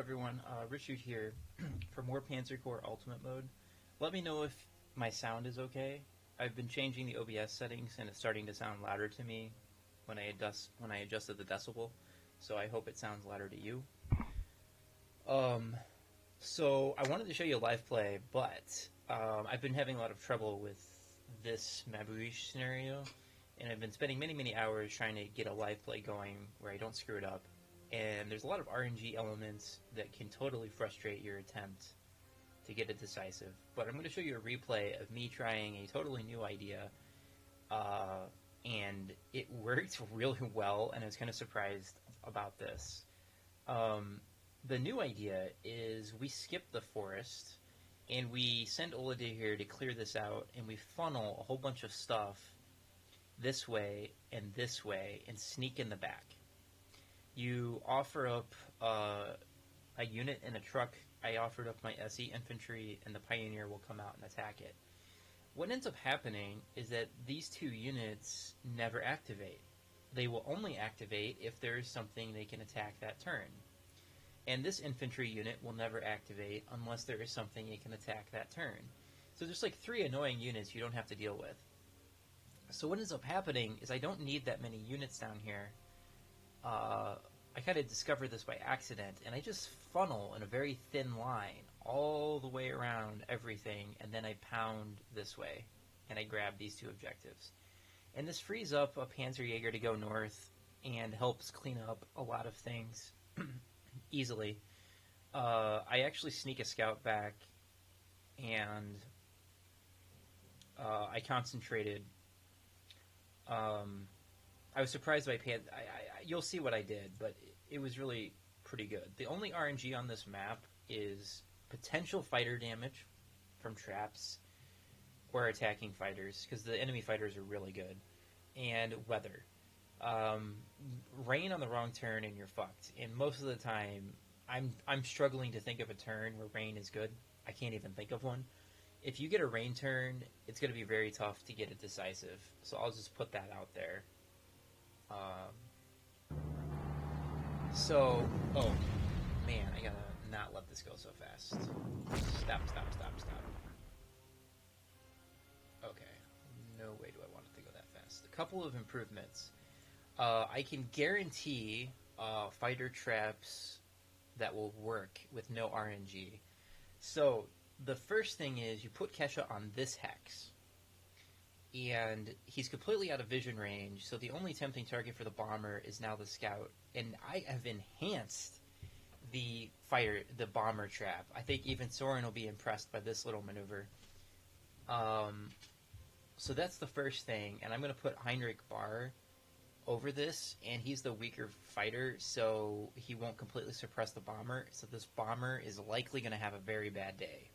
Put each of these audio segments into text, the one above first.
everyone, Richard here for more Panzer Corps Ultimate Mode. Let me know if my sound is okay. I've been changing the OBS settings and it's starting to sound louder to me when I adjusted the decibel, so I hope it sounds louder to you. So I wanted to show you a live play, but I've been having a lot of trouble with this Maubuege scenario, and I've been spending many hours trying to get a live play going where I don't screw it up. And there's a lot of RNG elements that can totally frustrate your attempt to get it decisive. But I'm going to show you a replay of me trying a totally new idea, and it worked really well, and I was kind of surprised about this. The new idea is we skip the forest, and we send Olade here to clear this out, and we funnel a whole bunch of stuff this way, and sneak in the back. You offer up a unit and a truck. I offered up my SE infantry, and the Pioneer will come out and attack it. What ends up happening is that these two units never activate. They will only activate if there is something they can attack that turn. And this infantry unit will never activate unless there is something it can attack that turn. So there's like 3 annoying units you don't have to deal with. So what ends up happening is I don't need that many units down here. I kind of discovered this by accident, and I just funnel in a very thin line all the way around everything, and then I pound this way, and I grab these 2 objectives. And this frees up a Panzerjäger to go north and helps clean up a lot of things easily. I actually sneak a scout back, and I concentrated. I was surprised by you'll see what I did, but it was really pretty good. The only RNG on this map is potential fighter damage from traps or attacking fighters, because the enemy fighters are really good, and weather. Rain on the wrong turn and you're fucked. And most of the time, I'm struggling to think of a turn where rain is good. I can't even think of one. If you get a rain turn, it's going to be very tough to get it decisive. So I'll just put that out there. Oh man, I gotta not let this go so fast. Stop. Okay, no way do I want it to go that fast. A couple of improvements. I can guarantee fighter traps that will work with no RNG. So the first thing is you put Kesha on this hex, and he's completely out of vision range, so the only tempting target for the bomber is now the scout. And I have enhanced the bomber trap. I think even Soren will be impressed by this little maneuver. So that's the first thing, and I'm going to put Heinrich Barr over this, and he's the weaker fighter, so he won't completely suppress the bomber, so this bomber is likely going to have a very bad day.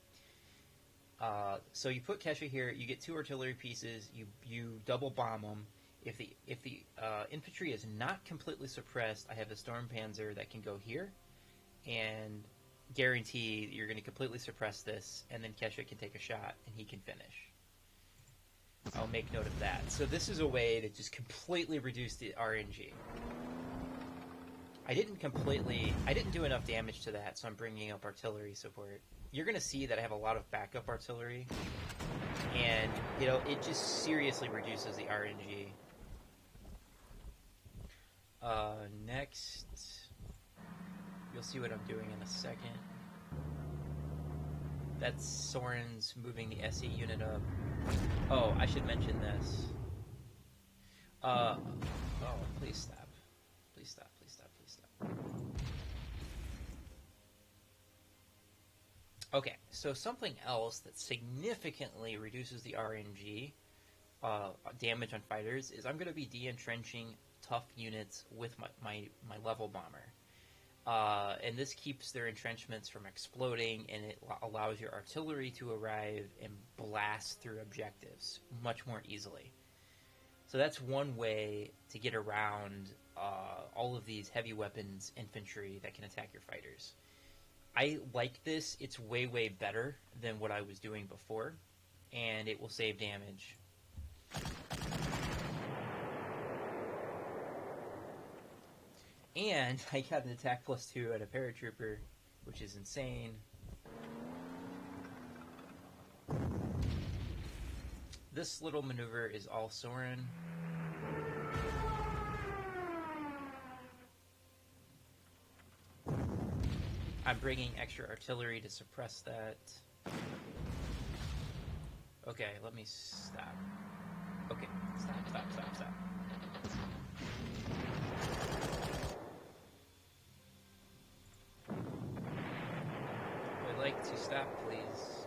So you put Kesha here, you get 2 artillery pieces, you double bomb them. If the infantry is not completely suppressed, I have a Storm Panzer that can go here, and guarantee you're going to completely suppress this, and then Kesha can take a shot, and he can finish. I'll make note of that. So this is a way to just completely reduce the RNG. I didn't do enough damage to that, so I'm bringing up artillery support. You're going to see that I have a lot of backup artillery, and, it just seriously reduces the RNG. Next, you'll see what I'm doing in a second. That's Soren's moving the SE unit up. Oh, I should mention this. Oh, please stop. Please stop. Okay, so something else that significantly reduces the RNG damage on fighters is I'm going to be de-entrenching tough units with my level bomber. And this keeps their entrenchments from exploding, and it allows your artillery to arrive and blast through objectives much more easily. So that's one way to get around all of these heavy weapons infantry that can attack your fighters. I like this. It's way better than what I was doing before, and it will save damage. And I got an attack +2 at a paratrooper which is insane. This little maneuver is all Soren. I'm bringing extra artillery to suppress that. Okay, let me stop. Okay, stop. I'd like to stop, please.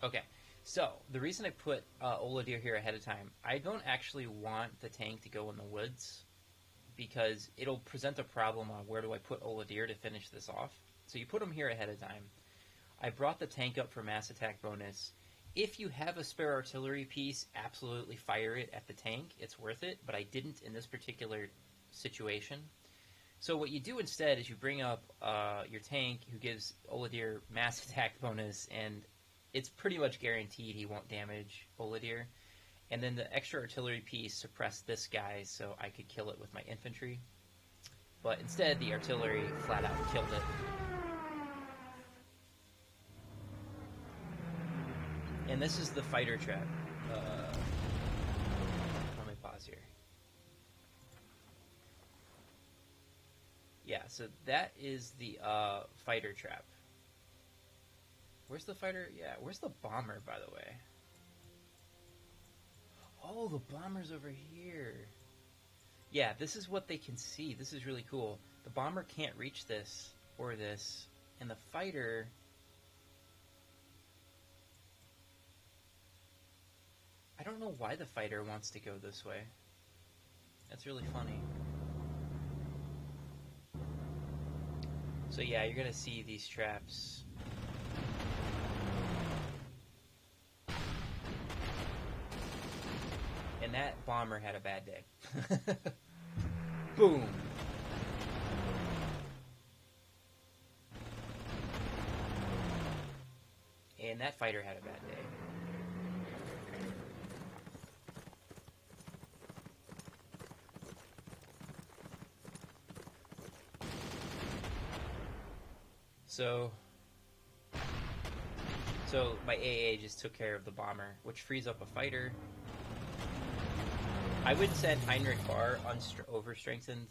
Okay, so the reason I put Oladir here ahead of time, I don't actually want the tank to go in the woods because it'll present a problem on where do I put Oladir to finish this off. So you put him here ahead of time. I brought the tank up for mass attack bonus. If you have a spare artillery piece, absolutely fire it at the tank. It's worth it, but I didn't in this particular situation. So what you do instead is you bring up your tank, who gives Oladir mass attack bonus, and it's pretty much guaranteed he won't damage Oladir. And then the extra artillery piece suppressed this guy so I could kill it with my infantry. But instead, the artillery flat out killed it. And this is the fighter trap. Let me pause here. Yeah, so that is the fighter trap. Where's the fighter? Yeah, where's the bomber, by the way? Oh, the bomber's over here. Yeah, this is what they can see. This is really cool. The bomber can't reach this or this, and the fighter... I don't know why the fighter wants to go this way. That's really funny. So yeah, you're gonna see these traps. And that bomber had a bad day. Boom! And that fighter had a bad day. So my AA just took care of the bomber, which frees up a fighter. I would send Heinrich Bar overstrengthened.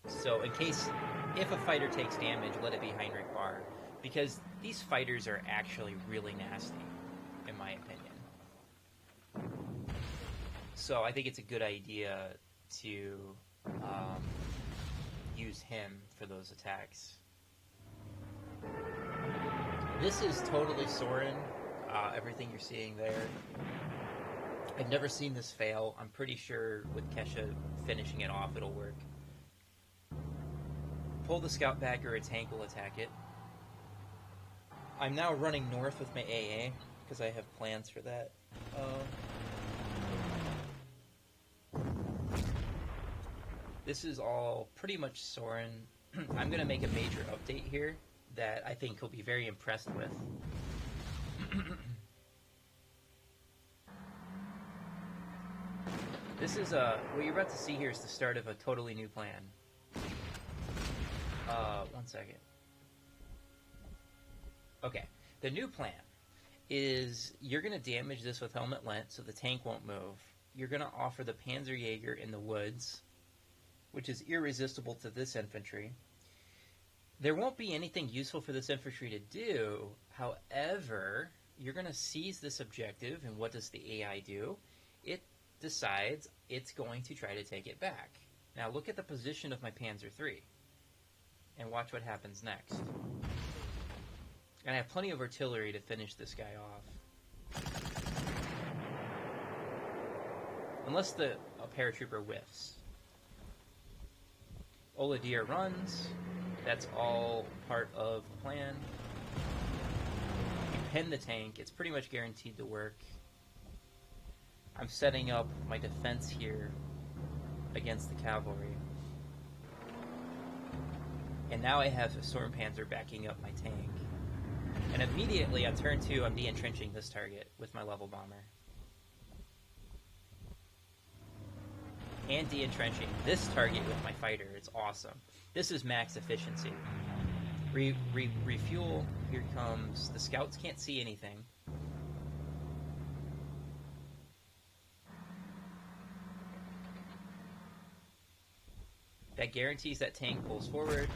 So in case, if a fighter takes damage, let it be Heinrich Bar. Because these fighters are actually really nasty, in my opinion. So I think it's a good idea to use him for those attacks. This is totally Soren, everything you're seeing there. I've never seen this fail. I'm pretty sure with Kesha finishing it off, it'll work. Pull the scout back or a tank will attack it. I'm now running north with my AA, because I have plans for that. This is all pretty much Soren. I'm going to make a major update here that I think he'll be very impressed with. This is what you're about to see here is the start of a totally new plan. 1 second. Okay, the new plan is you're going to damage this with Helmet Lent so the tank won't move. You're going to offer the Panzer Jaeger in the woods, which is irresistible to this infantry. There won't be anything useful for this infantry to do. However, you're going to seize this objective, and what does the AI do? It decides it's going to try to take it back. Now look at the position of my Panzer III, and watch what happens next. And I have plenty of artillery to finish this guy off. Unless a paratrooper whiffs. Oladir runs. That's all part of the plan. You pin the tank. It's pretty much guaranteed to work. I'm setting up my defense here against the cavalry. And now I have a Storm Panzer backing up my tank. And immediately on turn 2, I'm de-entrenching this target with my level bomber. And de-entrenching this target with my fighter. It's awesome. This is max efficiency. Refuel. Here comes. The scouts can't see anything. That guarantees that tank pulls forward.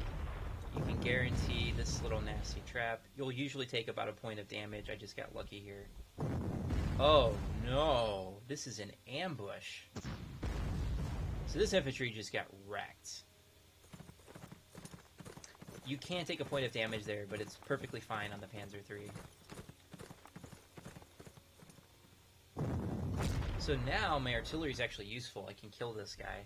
You can guarantee this little nasty trap. You'll usually take about a point of damage. I just got lucky here. Oh no, this is an ambush. So this infantry just got wrecked. You can take a point of damage there, but it's perfectly fine on the Panzer III. So now my artillery is actually useful. I can kill this guy.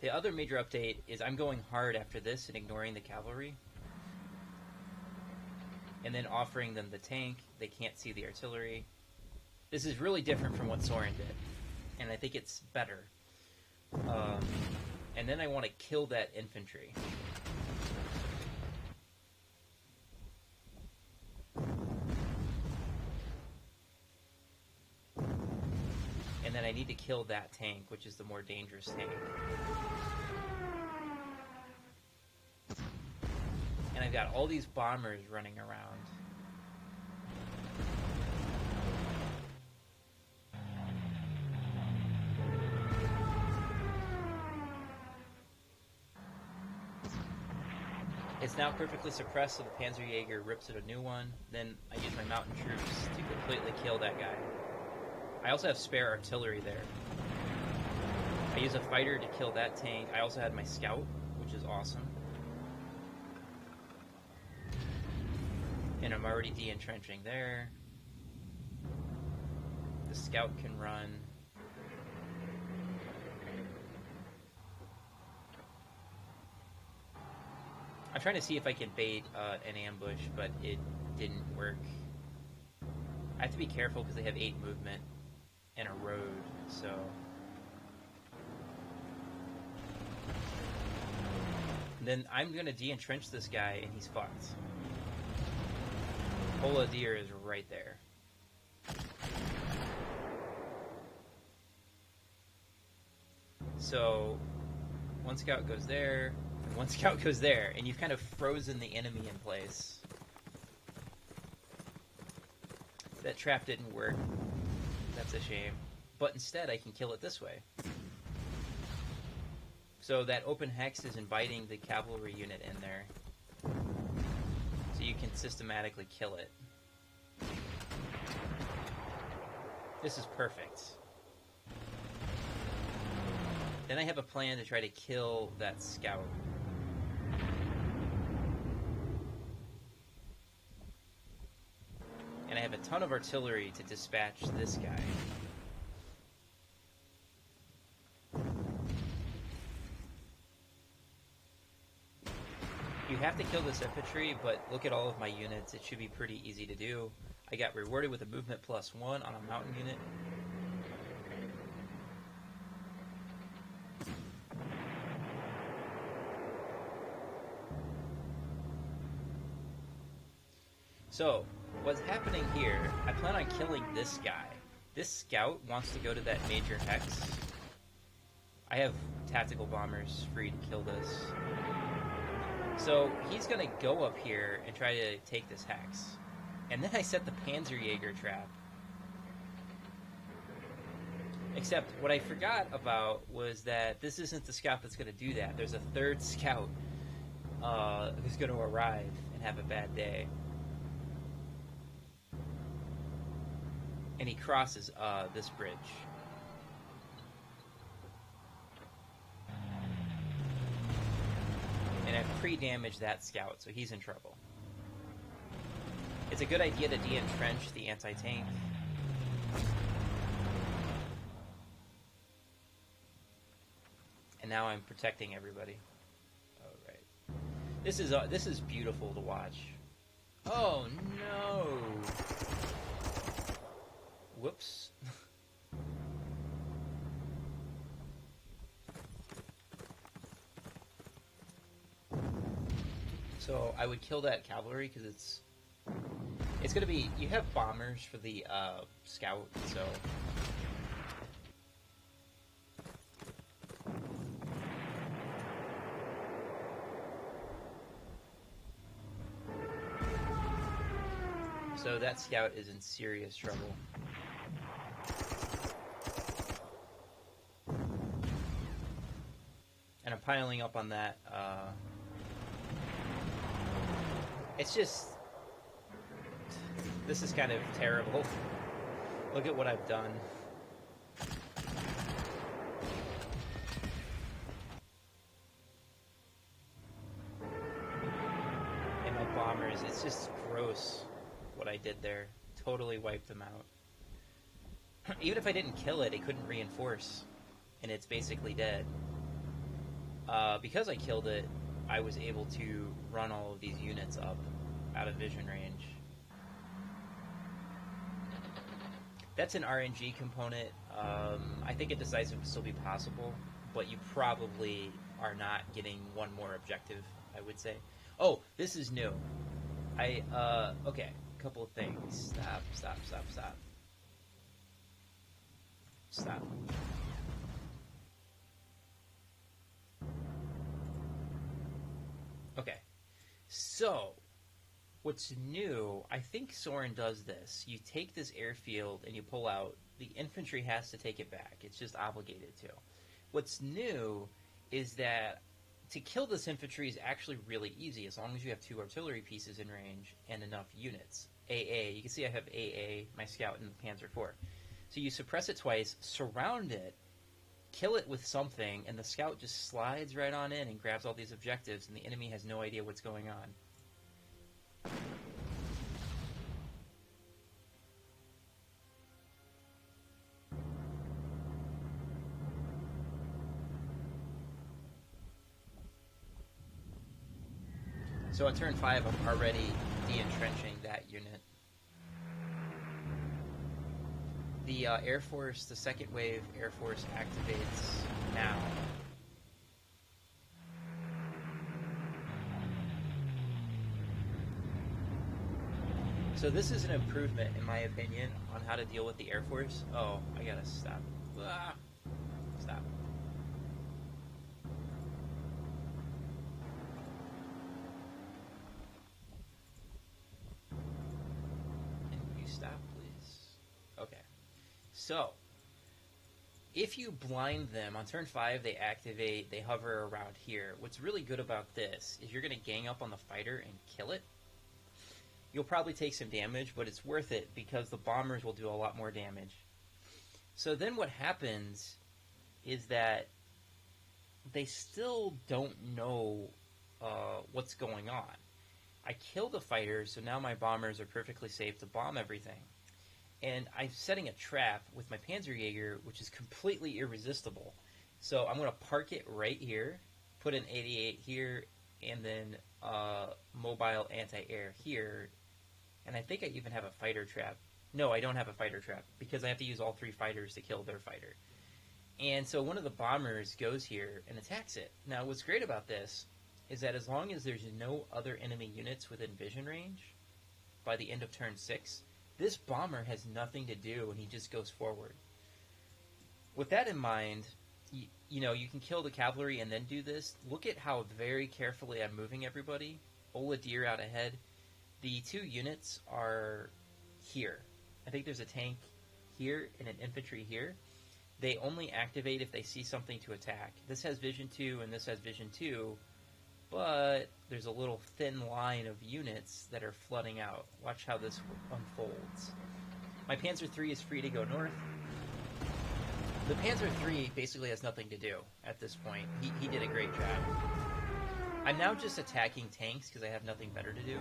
The other major update is I'm going hard after this and ignoring the cavalry. And then offering them the tank. They can't see the artillery. This is really different from what Soren did. And I think it's better. And then I want to kill that infantry. And then I need to kill that tank, which is the more dangerous tank. And I've got all these bombers running around. It's now perfectly suppressed, so the Panzerjäger rips it a new one. Then I use my mountain troops to completely kill that guy. I also have spare artillery there. I use a fighter to kill that tank. I also had my scout, which is awesome. And I'm already de-entrenching there. The scout can run. I'm trying to see if I can bait an ambush, but it didn't work. I have to be careful because they have 8 movement and a road, so... Then I'm going to de-entrench this guy, and he's fucked. Ola Deer is right there. So, one scout goes there, and one scout goes there, and you've kind of frozen the enemy in place. That trap didn't work. That's a shame. But instead, I can kill it this way. So that open hex is inviting the cavalry unit in there. So you can systematically kill it. This is perfect. Then I have a plan to try to kill that scout. And I have a ton of artillery to dispatch this guy. You have to kill this infantry, but look at all of my units. It should be pretty easy to do. I got rewarded with a movement +1 on a mountain unit. So, what's happening here, I plan on killing this guy. This scout wants to go to that major hex. I have tactical bombers free to kill this. So, he's going to go up here and try to take this hex. And then I set the Panzerjäger trap. Except, what I forgot about was that this isn't the scout that's going to do that. There's a third scout who's going to arrive and have a bad day. And he crosses this bridge. And I've pre-damaged that scout, so he's in trouble. It's a good idea to de-entrench the anti-tank. And now I'm protecting everybody. Alright. This is beautiful to watch. Oh no! Whoops. So I would kill that cavalry because it's going to be, you have bombers for the scout, so that scout is in serious trouble. And I'm piling up on that. It's just... This is kind of terrible. Look at what I've done. And my bombers, it's just gross what I did there. Totally wiped them out. Even if I didn't kill it, it couldn't reinforce. And it's basically dead. Because I killed it, I was able to run all of these units up out of vision range. That's an RNG component. I think a decisive would still be possible, but you probably are not getting one more objective, I would say. Oh, this is new. Okay, a couple of things. Stop. Okay, so what's new, I think Soren does this. You take this airfield and you pull out. The infantry has to take it back. It's just obligated to. What's new is that to kill this infantry is actually really easy as long as you have 2 artillery pieces in range and enough units. AA, you can see I have AA, my scout, and the Panzer IV. So you suppress it twice, surround it, kill it with something, and the scout just slides right on in and grabs all these objectives, and the enemy has no idea what's going on. So on turn 5, I'm already de-entrenching that unit. The Air Force, the second wave Air Force activates now. So this is an improvement, in my opinion, on how to deal with the Air Force. Oh, I gotta stop. Stop. Can you stop, please? Okay. So, if you blind them, on turn 5 they activate, they hover around here. What's really good about this is you're going to gang up on the fighter and kill it. You'll probably take some damage, but it's worth it because the bombers will do a lot more damage. So then what happens is that they still don't know what's going on. I kill the fighters, so now my bombers are perfectly safe to bomb everything. And I'm setting a trap with my Panzerjäger, which is completely irresistible. So I'm going to park it right here, put an 88 here, and then mobile anti-air here. And I think I even have a fighter trap. No, I don't have a fighter trap, because I have to use all 3 fighters to kill their fighter. And so one of the bombers goes here and attacks it. Now, what's great about this is that as long as there's no other enemy units within vision range, by the end of turn 6, this bomber has nothing to do, and he just goes forward. With that in mind, you know, you can kill the cavalry and then do this. Look at how very carefully I'm moving everybody. Ola Deer out ahead. The 2 units are here. I think there's a tank here and an infantry here. They only activate if they see something to attack. This has vision 2 and this has vision 2, but there's a little thin line of units that are flooding out. Watch how this unfolds. My Panzer III is free to go north. The Panzer III basically has nothing to do at this point. He did a great job. I'm now just attacking tanks because I have nothing better to do.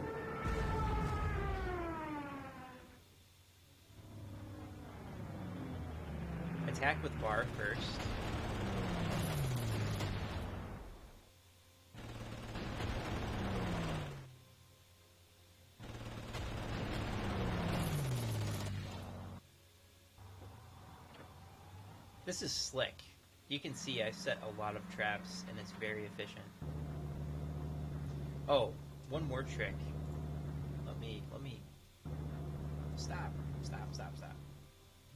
Attack with bar first. This is slick. You can see I set a lot of traps and it's very efficient. Oh, one more trick. Let me stop.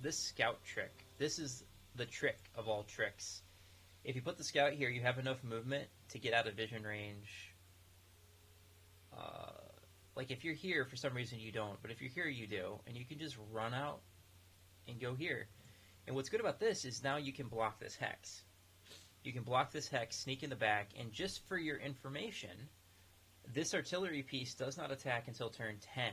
This scout trick. This is the trick of all tricks. If you put the scout here, you have enough movement to get out of vision range Like, if you're here, for some reason you don't, but if you're here, you do. And you can just run out and go here. And what's good about this is now you can block this hex. You can block this hex, sneak in the back, and just for your information, this artillery piece does not attack until turn 10.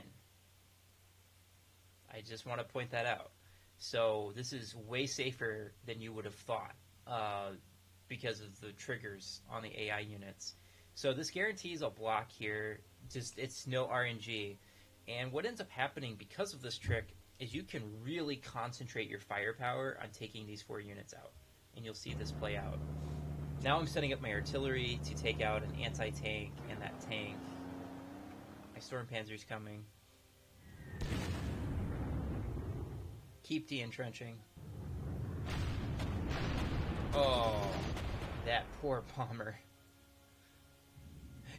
I just want to point that out. So this is way safer than you would have thought because of the triggers on the AI units. So this guarantees a block here. Just it's no RNG. And what ends up happening because of this trick is you can really concentrate your firepower on taking these 4 units out. And you'll see this play out. Now I'm setting up my artillery to take out an anti-tank and that tank. My storm panzer's coming. Keep de-entrenching. Oh, that poor bomber.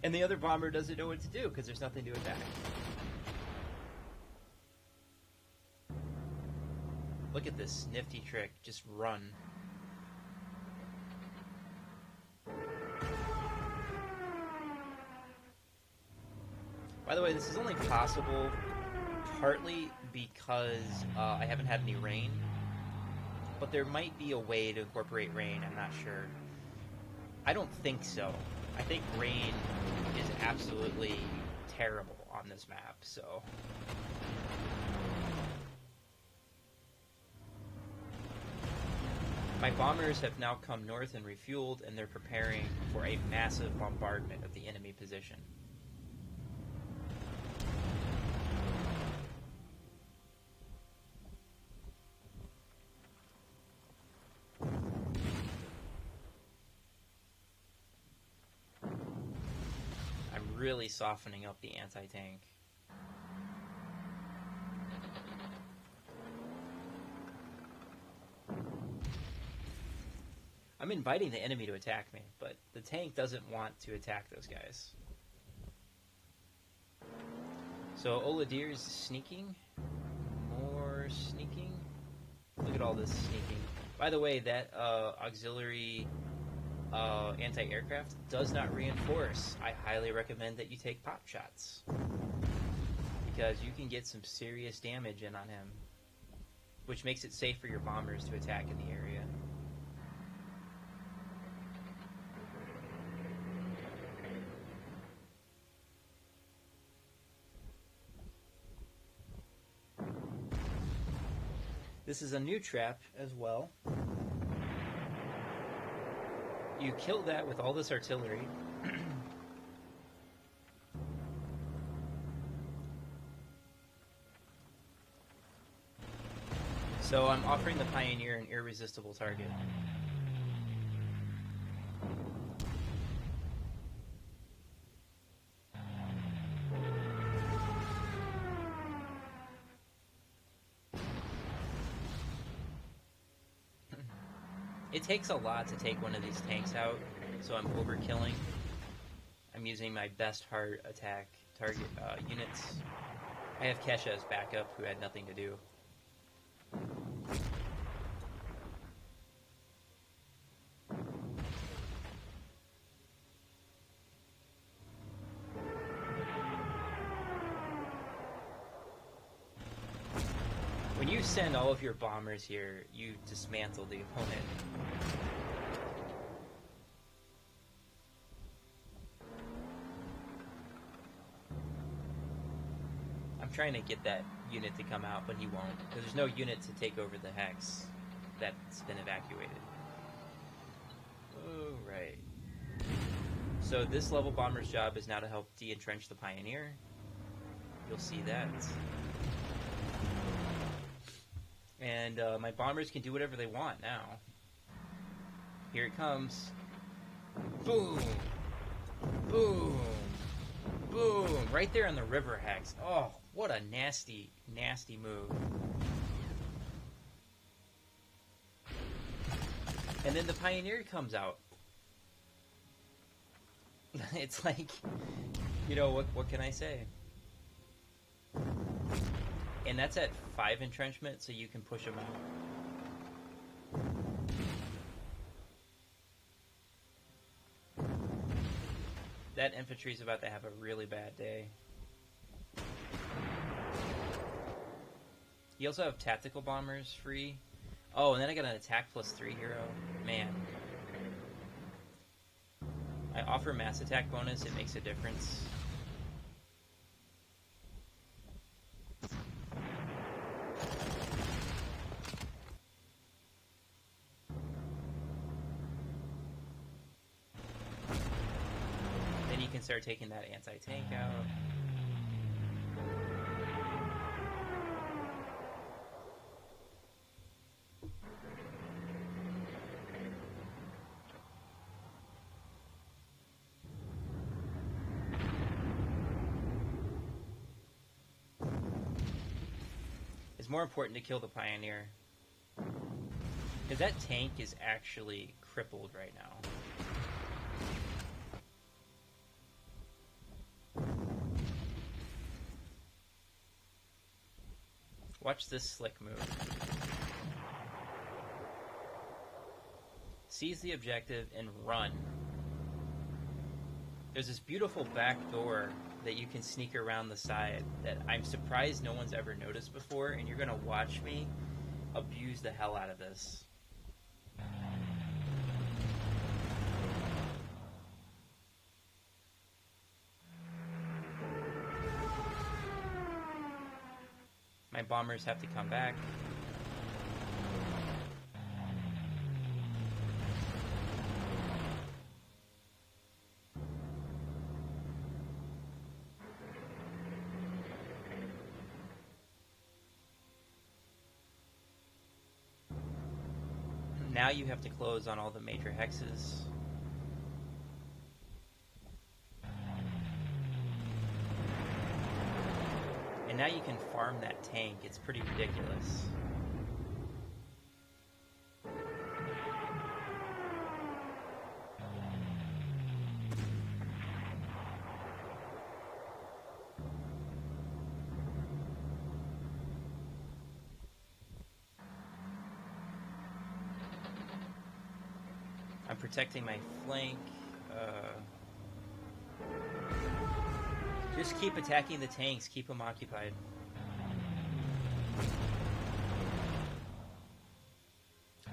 And the other bomber doesn't know what to do because there's nothing to attack. Look at this nifty trick. Just run. By the way, this is only possible partly because I haven't had any rain. But there might be a way to incorporate rain. I'm not sure. I don't think so. I think rain is absolutely terrible on this map, so... My bombers have now come north and refueled, and they're preparing for a massive bombardment of the enemy position. I'm really softening up the anti-tank. I'm inviting the enemy to attack me, but the tank doesn't want to attack those guys. So Oladir's sneaking. More sneaking. Look at all this sneaking. By the way, that auxiliary anti-aircraft does not reinforce. I highly recommend that you take pop shots, because you can get some serious damage in on him, which makes it safe for your bombers to attack in the area. This is a new trap as well. You kill that with all this artillery. So I'm offering the Pioneer an irresistible target. It takes a lot to take one of these tanks out, so I'm overkilling. I'm using my best hard attack target units. I have Kesha as backup, who had nothing to do. When you send all of your bombers here, you dismantle the opponent. I'm trying to get that unit to come out, but he won't, because there's no unit to take over the hex that's been evacuated. Oh, right. So this level bomber's job is now to help de-entrench the Pioneer. You'll see that. And my bombers can do whatever they want now. Here it comes. Boom! Boom! Boom! Right there on the river hex. Oh, what a nasty, nasty move. And then the Pioneer comes out. It's like, you know, what can I say? And that's at 5 entrenchment, so you can push them out. That infantry's about to have a really bad day. You also have tactical bombers free. Oh, and then I got an attack +3 hero. Man. I offer mass attack bonus, it makes a difference. Then you can start taking that anti-tank out. It's more important to kill the Pioneer. Because that tank is actually crippled right now. Watch this slick move. Seize the objective and run. There's this beautiful back door that you can sneak around the side that I'm surprised no one's ever noticed before, and you're gonna watch me abuse the hell out of this. My bombers have to come back. Now you have to close on all the major hexes. And now you can farm that tank. It's pretty ridiculous. I'm protecting my flank. Just keep attacking the tanks. Keep them occupied.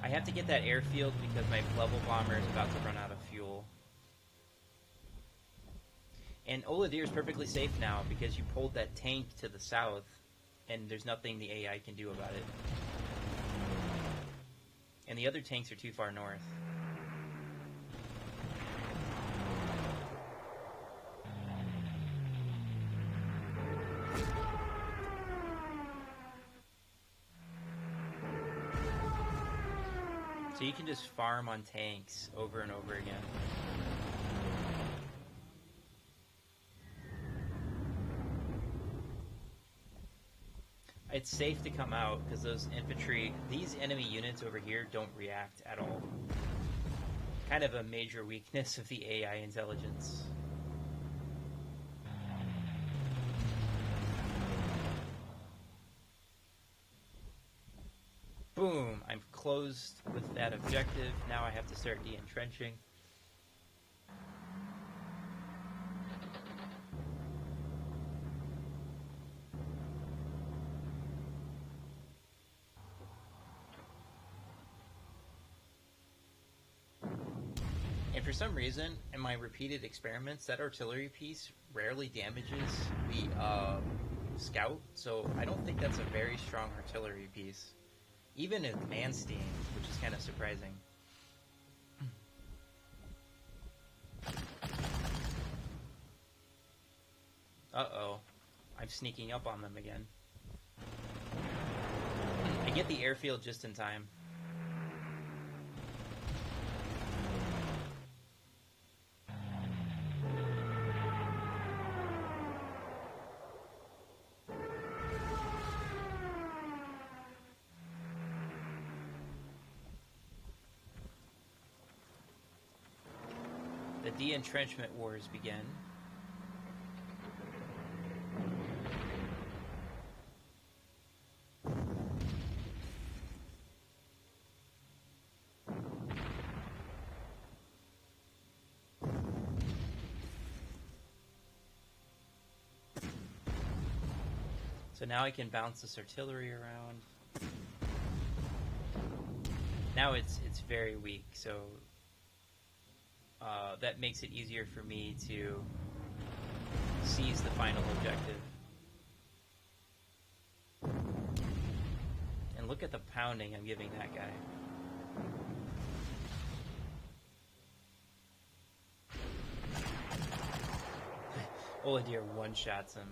I have to get that airfield because my level bomber is about to run out of fuel. And Oladir is perfectly safe now because you pulled that tank to the south and there's nothing the AI can do about it. And the other tanks are too far north. So you can just farm on tanks over and over again. It's safe to come out because those infantry, these enemy units over here don't react at all. Kind of a major weakness of the AI intelligence. Boom! I'm closed with that objective. Now I have to start de-entrenching. And for some reason, in my repeated experiments, that artillery piece rarely damages the scout, so I don't think that's a very strong artillery piece. Even in Manstein, which is kind of surprising. Uh-oh. I'm sneaking up on them again. I get the airfield just in time. The de-entrenchment wars begin. So now I can bounce this artillery around. Now it's very weak, so that makes it easier for me to seize the final objective. And look at the pounding I'm giving that guy. Oladir one-shots him.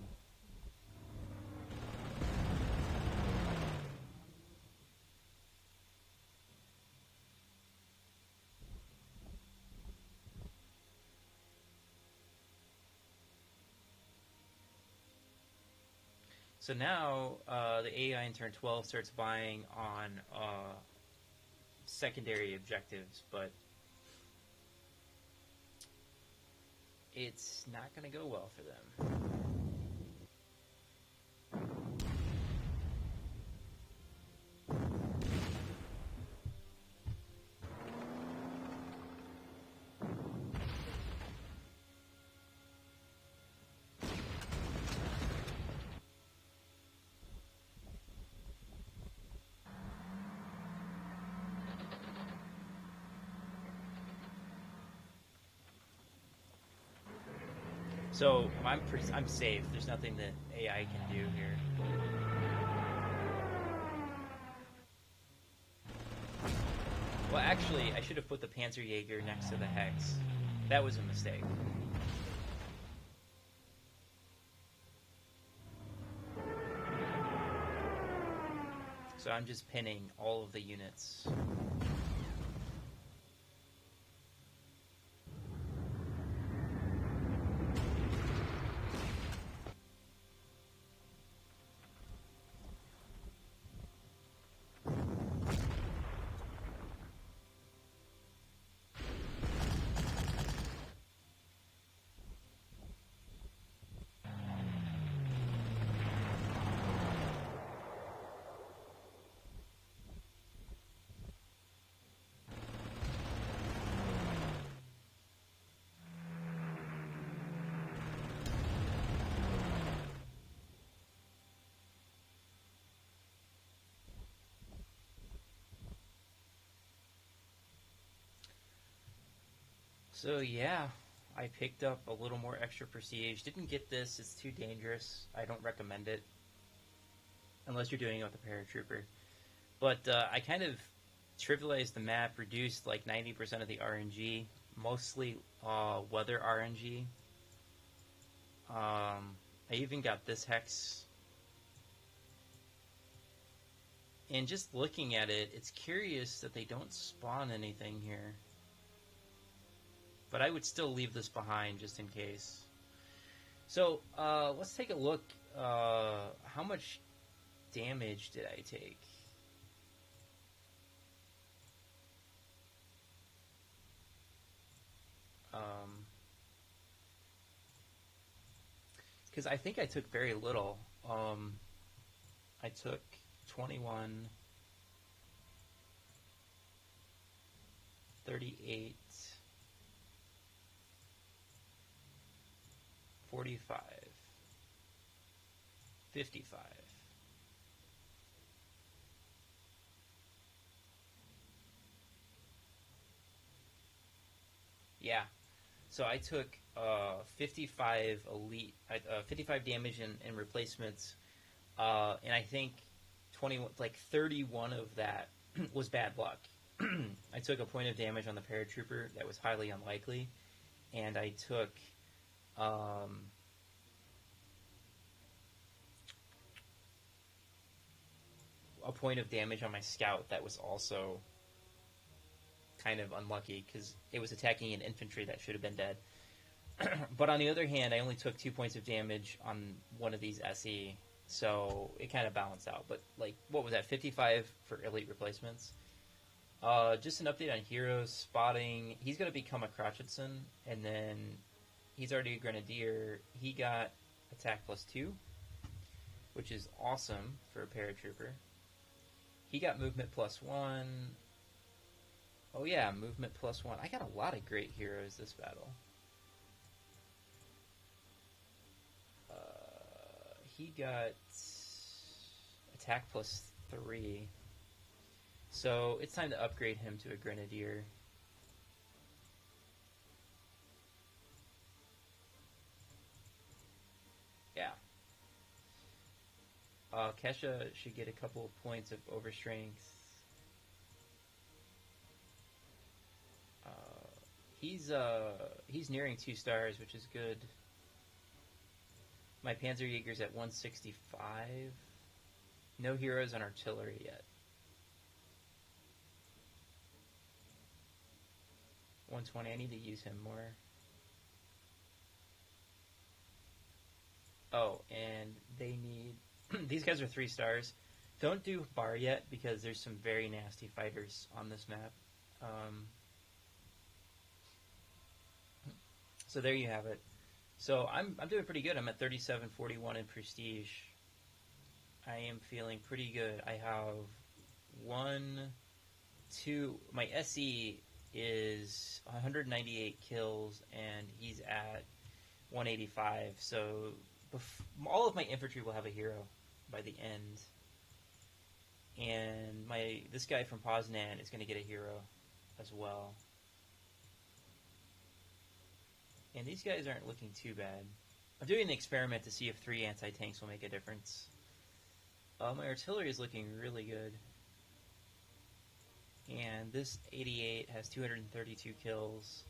So now the AI in turn 12 starts buying on secondary objectives, but it's not going to go well for them. So I'm safe. There's nothing that AI can do here. Well, actually, I should have put the Panzerjäger next to the Hex. That was a mistake. So I'm just pinning all of the units. So yeah, I picked up a little more extra prestige. Didn't get this, it's too dangerous. I don't recommend it. Unless you're doing it with a paratrooper. But I kind of trivialized the map, reduced like 90% of the RNG. Mostly weather RNG. I even got this Hex. And just looking at it, it's curious that they don't spawn anything here. But I would still leave this behind just in case. So, let's take a look. How much damage did I take? Because I think I took very little. I took 21, 38, 45, 55. Yeah. So I took 55 elite, 55 damage in replacements, and I think 31 of that was bad luck. I took a point of damage on the paratrooper that was highly unlikely, and I took a point of damage on my scout that was also kind of unlucky because it was attacking an infantry that should have been dead. But on the other hand, I only took 2 points of damage on one of these SE, so it kind of balanced out. But like, what was that? 55 for elite replacements. Just an update on heroes spotting. He's going to become a Crotchetson, and then he's already a Grenadier. He got attack +2, which is awesome for a paratrooper. He got movement +1. Oh yeah, movement +1. I got a lot of great heroes this battle. He got attack +3. So it's time to upgrade him to a grenadier. Yeah. Kesha should get a couple of points of overstrength. He's nearing 2 stars, which is good. My Panzerjäger's at 165. No heroes on artillery yet. 120. I need to use him more. Oh, and they need... These guys are 3 stars. Don't do bar yet, because there's some very nasty fighters on this map. So there you have it. So I'm doing pretty good. I'm at 3741 in prestige. I am feeling pretty good. I have 1, 2... My SE is 198 kills, and he's at 185. So all of my infantry will have a hero by the end. And this guy from Poznan is going to get a hero as well. And these guys aren't looking too bad. I'm doing an experiment to see if 3 anti-tanks will make a difference. My artillery is looking really good. And this 88 has 232 kills.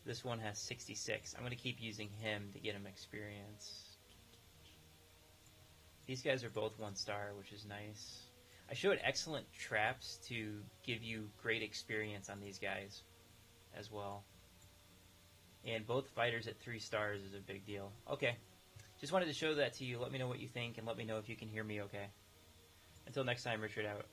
This one has 66. I'm going to keep using him to get him experience. These guys are both 1 star, which is nice. I showed excellent traps to give you great experience on these guys as well. And both fighters at 3 stars is a big deal. Okay. Just wanted to show that to you. Let me know what you think, and let me know if you can hear me okay. Until next time, Richard out.